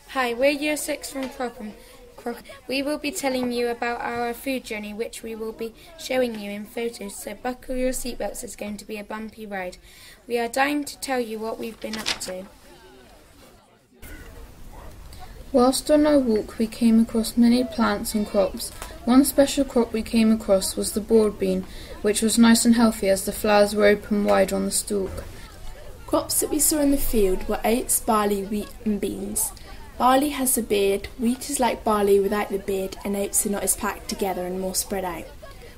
Hi, we're Year 6 from Crockerne. We will be telling you about our food journey, which we will be showing you in photos, so buckle your seatbelts, it's going to be a bumpy ride. We are dying to tell you what we've been up to. Whilst on our walk we came across many plants and crops. One special crop we came across was the broad bean, which was nice and healthy as the flowers were open wide on the stalk. Crops that we saw in the field were oats, barley, wheat and beans. Barley has a beard, wheat is like barley without the beard, and oats are not as packed together and more spread out.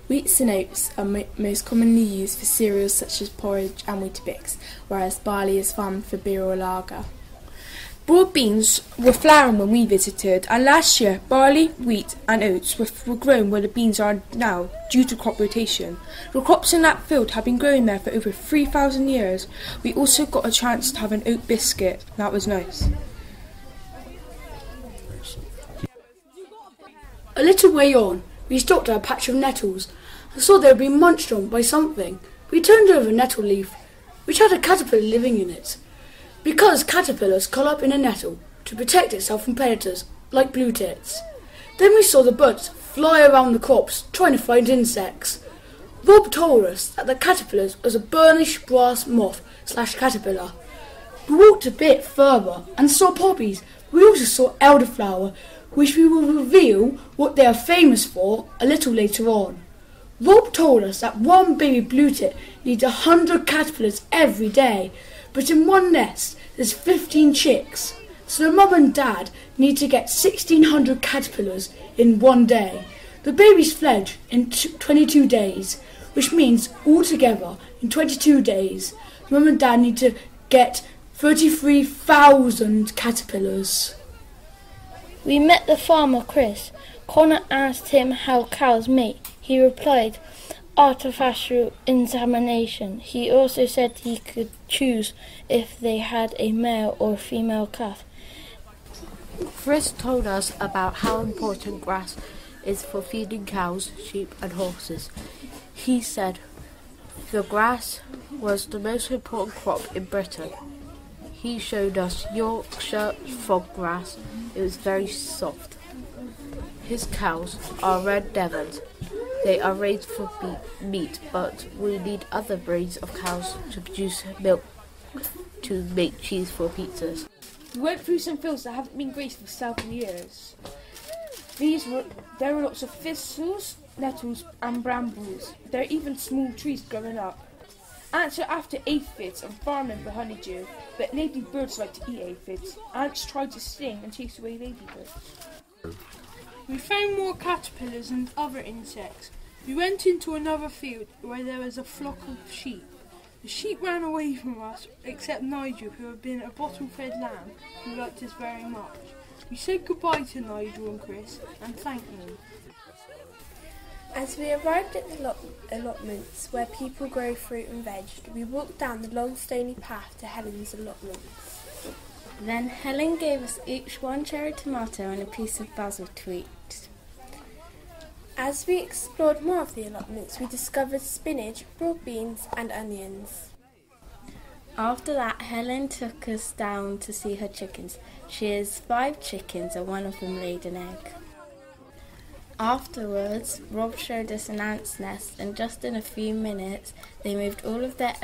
Wheats and oats are most commonly used for cereals such as porridge and Weetabix, whereas barley is farmed for beer or lager. Broad beans were flowering when we visited, and last year barley, wheat and oats were grown where the beans are now due to crop rotation. The crops in that field have been growing there for over 3,000 years. We also got a chance to have an oat biscuit. That was nice. A little way on, we stopped at a patch of nettles and saw they had been munched on by something. We turned over a nettle leaf, which had a caterpillar living in it. Because caterpillars curl up in a nettle to protect itself from predators, like blue tits. Then we saw the birds fly around the crops trying to find insects. Rob told us that the caterpillar was a burnished brass moth / caterpillar. We walked a bit further and saw poppies. We also saw elderflower, which we will reveal what they are famous for a little later on. Rob told us that one baby blue tit needs 100 caterpillars every day, but in one nest there's 15 chicks, so the mum and dad need to get 1,600 caterpillars in one day. The babies fledge in 22 days, which means altogether in 22 days, mum and dad need to get 33,000 caterpillars. We met the farmer Chris. Connor asked him how cows mate. He replied, artificial insemination. He also said he could choose if they had a male or female calf. Chris told us about how important grass is for feeding cows, sheep and horses. He said the grass was the most important crop in Britain. He showed us Yorkshire fog grass. It was very soft. His cows are red Devons. They are raised for meat, but we need other breeds of cows to produce milk to make cheese for pizzas. We went through some fields that haven't been grazed for several years. There were lots of thistles, nettles and brambles. There are even small trees growing up. Ants are after aphids and farming for honeydew, but ladybirds like to eat aphids. Ants try to sting and chase away ladybirds. We found more caterpillars and other insects. We went into another field where there was a flock of sheep. The sheep ran away from us, except Nigel, who had been a bottle-fed lamb, who liked us very much. We said goodbye to Nigel and Chris and thanked them. As we arrived at the allotments where people grow fruit and veg, we walked down the long stony path to Helen's allotments. Then Helen gave us each one cherry tomato and a piece of basil to eat. As we explored more of the allotments, we discovered spinach, broad beans and onions. After that, Helen took us down to see her chickens. She has 5 chickens and one of them laid an egg. Afterwards, Rob showed us an ant's nest, and just in a few minutes they moved all of their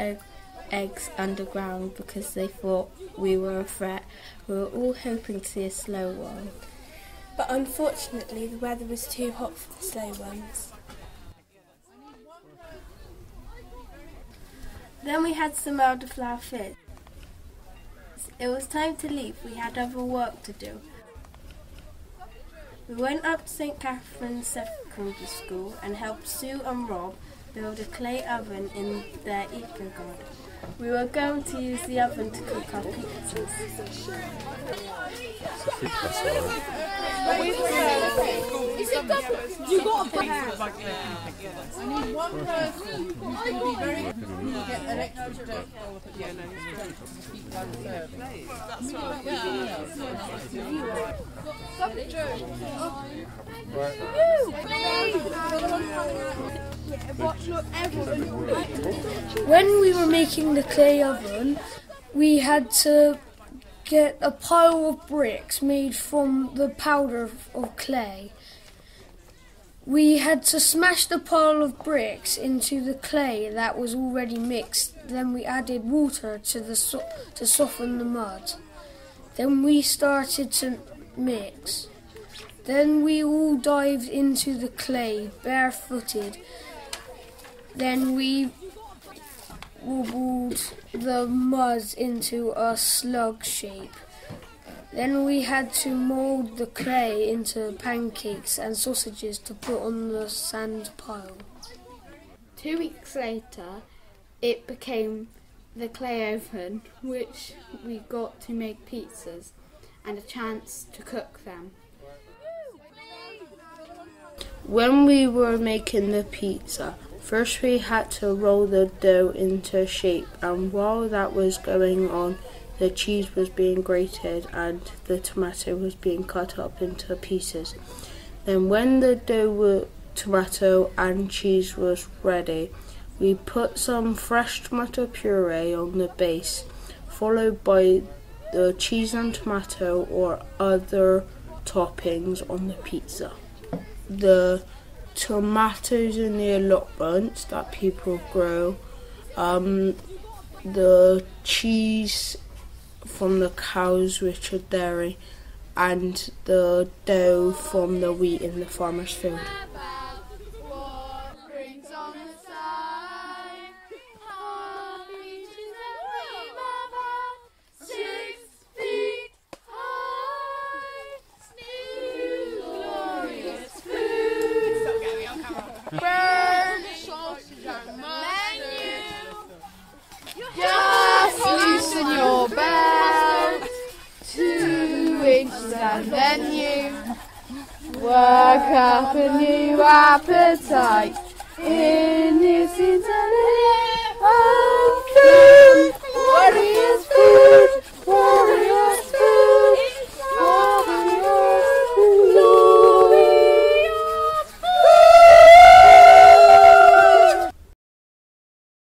eggs underground because they thought we were a threat. We were all hoping to see a slow one. But unfortunately the weather was too hot for the slow ones. Then we had some elderflower fizz. It was time to leave, we had other work to do. We went up to St. Katherine's Secondary School and helped Sue and Rob build a clay oven in their eco-garden. We were going to use the oven to cook our pizzas. You got a hand. I need one person who's going to be very to get an extra joke. That's When we were making the clay oven, we had to get a pile of bricks made from the powder of clay. We had to smash the pile of bricks into the clay that was already mixed. Then we added water to soften the mud. Then we started to mix. Then we all dived into the clay barefooted. Then we wobbled the mud into a slug shape. Then we had to mould the clay into pancakes and sausages to put on the sand pile. 2 weeks later, it became the clay oven, which we got to make pizzas and a chance to cook them. When we were making the pizza, first we had to roll the dough into shape, and while that was going on, the cheese was being grated and the tomato was being cut up into pieces. Then when the dough, tomato and cheese was ready, we put some fresh tomato puree on the base, followed by the cheese and tomato or other toppings on the pizza. The tomatoes in the allotments that people grow, the cheese from the cows which are dairy, and the dough from the wheat in the farmer's field. Burn, sausage and menu. Just loosen your belt. 2 inches and then you work up a new appetite in this internet of food.